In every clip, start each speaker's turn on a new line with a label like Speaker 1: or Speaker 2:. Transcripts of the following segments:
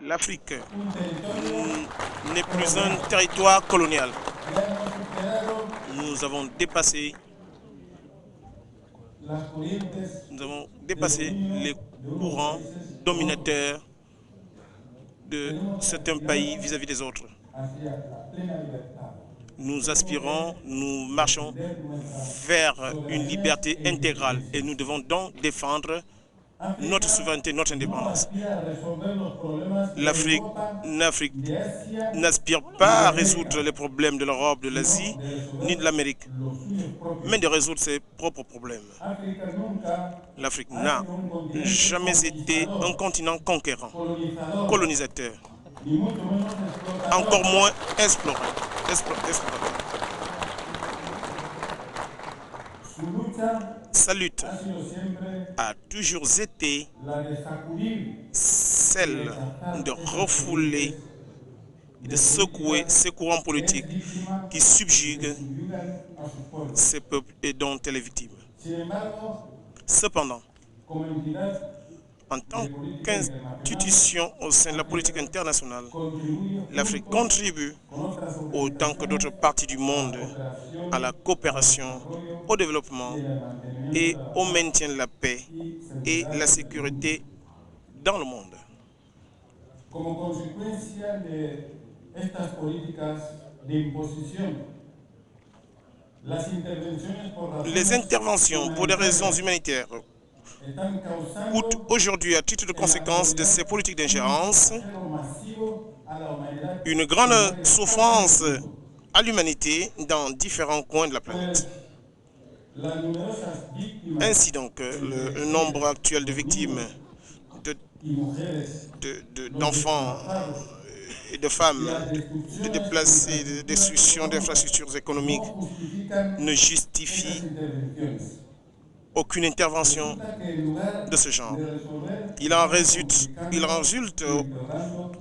Speaker 1: L'Afrique n'est plus un territoire colonial. Nous avons dépassé, les courants dominateurs de certains pays vis-à-vis des autres. Nous aspirons, nous marchons vers une liberté intégrale et nous devons donc défendre notre souveraineté, notre indépendance. L'Afrique n'aspire pas à résoudre les problèmes de l'Europe, de l'Asie, ni de l'Amérique, mais de résoudre ses propres problèmes. L'Afrique n'a jamais été un continent conquérant, colonisateur, encore moins explorateur. Sa lutte a toujours été celle de refouler et de secouer ces courants politiques qui subjuguent ces peuples et dont elle est victime. Cependant, en tant qu'institution au sein de la politique internationale, l'Afrique contribue, autant que d'autres parties du monde, à la coopération, au développement et au maintien de la paix et la sécurité dans le monde. Les interventions pour des raisons humanitaires coûtent aujourd'hui, à titre de conséquence de ces politiques d'ingérence, une grande souffrance à l'humanité dans différents coins de la planète. Ainsi donc, le nombre actuel de victimes d'enfants et de femmes, de déplacés, de destruction d'infrastructures économiques ne justifie aucune intervention de ce genre. Il en résulte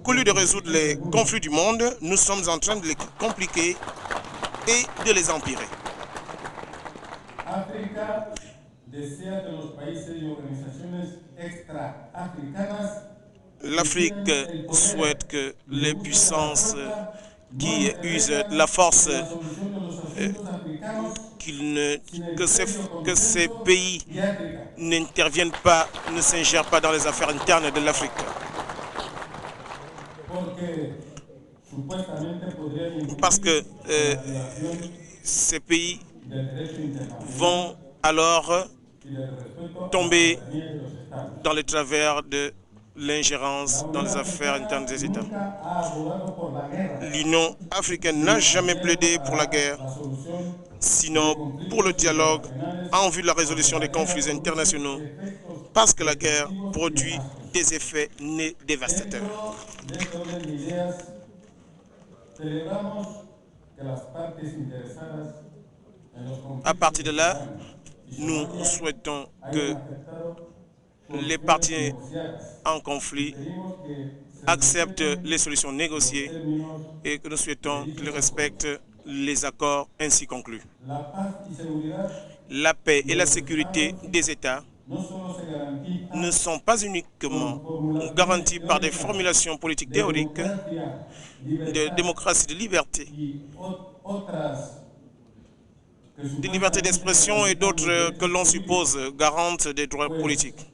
Speaker 1: qu'au lieu de résoudre les conflits du monde, nous sommes en train de les compliquer et de les empirer. L'Afrique souhaite que les puissances qui usent de la force, que ces pays n'interviennent pas, ne s'ingèrent pas dans les affaires internes de l'Afrique. Parce que ces pays vont alors tomber dans les travers de l'ingérence dans les affaires internes des États. L'Union africaine n'a jamais plaidé pour la guerre, sinon pour le dialogue en vue de la résolution des conflits internationaux, parce que la guerre produit des effets dévastateurs. À partir de là, nous souhaitons que les parties en conflit acceptent les solutions négociées et que nous souhaitons qu'ils respectent les accords ainsi conclus. La paix et la sécurité des États ne sont pas uniquement garanties par des formulations politiques théoriques de démocratie, de liberté d'expression et d'autres que l'on suppose garantes des droits politiques.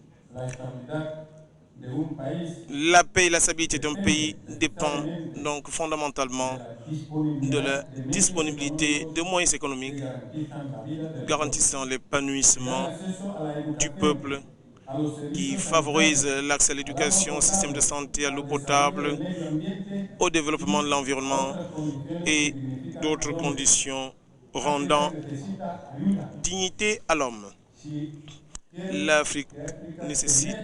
Speaker 1: La paix et la stabilité d'un pays dépendent donc fondamentalement de la disponibilité de moyens économiques garantissant l'épanouissement du peuple, qui favorise l'accès à l'éducation, au système de santé, à l'eau potable, au développement de l'environnement et d'autres conditions rendant dignité à l'homme. L'Afrique nécessite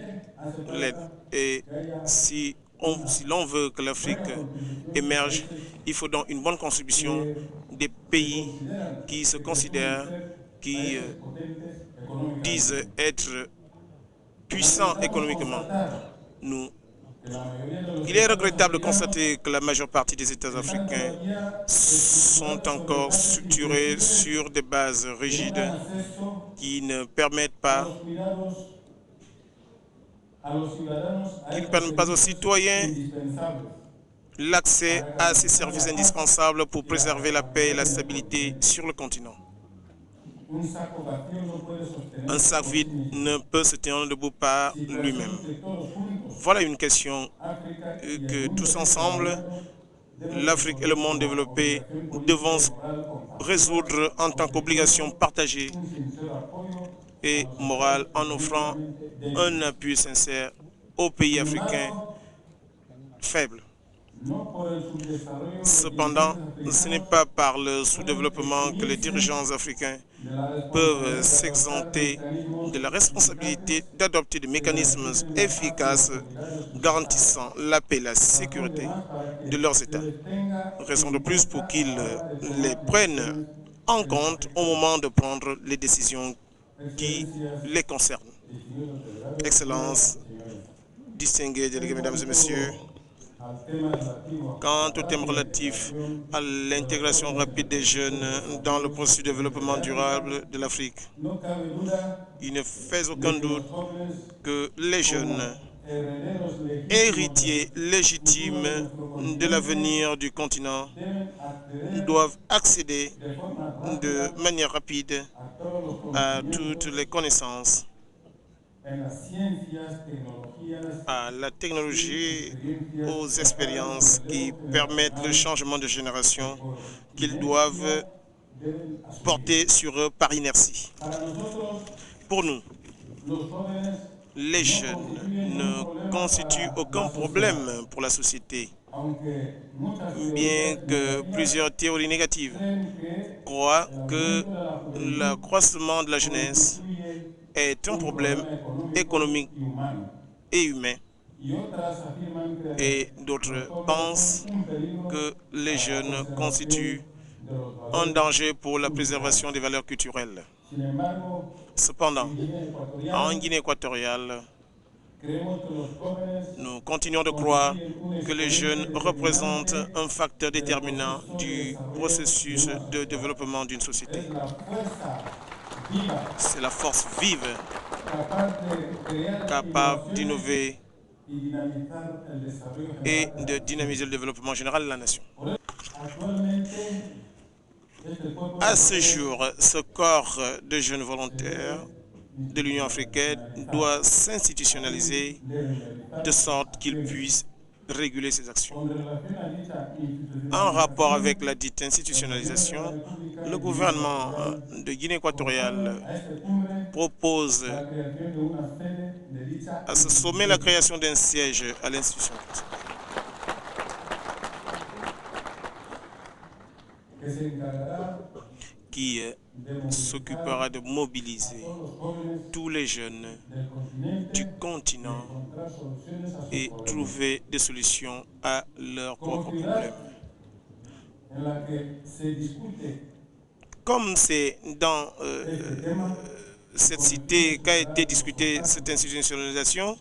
Speaker 1: l'aide. Et si l'on veut que l'Afrique émerge, il faut donc une bonne contribution des pays qui se considèrent, qui disent être puissants économiquement. Il est regrettable de constater que la majeure partie des États africains sont encore structurés sur des bases rigides qui ne permettent pas qui ne permet pas aux citoyens l'accès à ces services indispensables pour préserver la paix et la stabilité sur le continent. Un sac vide ne peut se tenir debout par lui-même. Voilà une question que tous ensemble, l'Afrique et le monde développé devons résoudre en tant qu'obligation partagée et morale en offrant un appui sincère aux pays africains faibles. Cependant, ce n'est pas par le sous-développement que les dirigeants africains peuvent s'exempter de la responsabilité d'adopter des mécanismes efficaces garantissant la paix et la sécurité de leurs États. Raison de plus pour qu'ils les prennent en compte au moment de prendre les décisions qui les concernent. Excellences, distingués délégués, mesdames et messieurs, quant au thème relatif à l'intégration rapide des jeunes dans le processus de développement durable de l'Afrique, il ne fait aucun doute que les jeunes, héritiers légitimes de l'avenir du continent, doivent accéder de manière rapide à toutes les connaissances, à la technologie, aux expériences qui permettent le changement de génération qu'ils doivent porter sur eux par inertie. Pour nous, les jeunes ne constituent aucun problème pour la société, bien que plusieurs théories négatives croient que l'accroissement de la jeunesse est un problème économique et humain. Et d'autres pensent que les jeunes constituent un danger pour la préservation des valeurs culturelles. Cependant, en Guinée équatoriale, nous continuons de croire que les jeunes représentent un facteur déterminant du processus de développement d'une société. C'est la force vive capable d'innover et de dynamiser le développement général de la nation. À ce jour, ce corps de jeunes volontaires de l'Union africaine doit s'institutionnaliser de sorte qu'il puisse réguler ses actions. En rapport avec la dite institutionnalisation, le gouvernement de Guinée équatoriale propose à ce sommet la création d'un siège à l'institution qui s'occupera de mobiliser tous les jeunes du continent et trouver des solutions à leurs propres problèmes. Comme c'est dans cette cité qu'a été discutée cette institutionnalisation,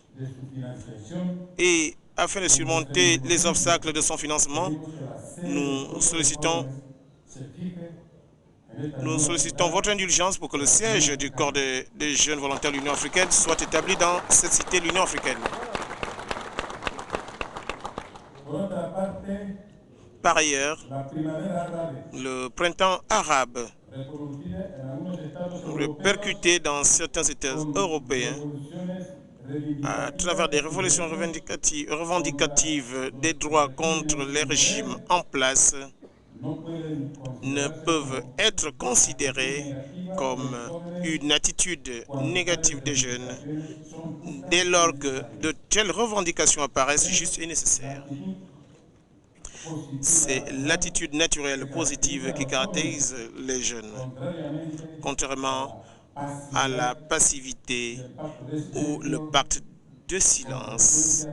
Speaker 1: et afin de surmonter les obstacles de son financement, nous sollicitons votre indulgence pour que le siège du corps des jeunes volontaires de l'Union africaine soit établi dans cette cité de l'Union africaine. Par ailleurs, le printemps arabe, répercuté dans certains États européens à travers des révolutions revendicatives des droits contre les régimes en place, ne peuvent être considérés comme une attitude négative des jeunes dès lors que de telles revendications apparaissent justes et nécessaires. C'est l'attitude naturelle positive qui caractérise les jeunes, contrairement à la passivité ou le pacte de silence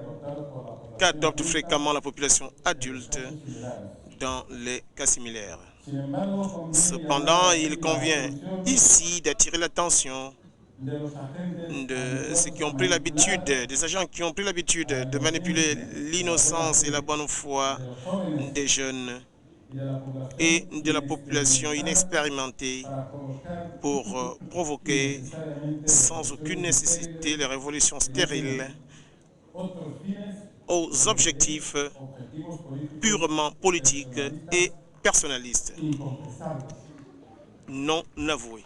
Speaker 1: qu'adopte fréquemment la population adulte dans les cas similaires. Cependant, il convient ici d'attirer l'attention de ceux qui ont pris l'habitude, des agents qui ont pris l'habitude de manipuler l'innocence et la bonne foi des jeunes et de la population inexpérimentée pour provoquer sans aucune nécessité les révolutions stériles aux objectifs purement politiques et personnalistes, non avoués.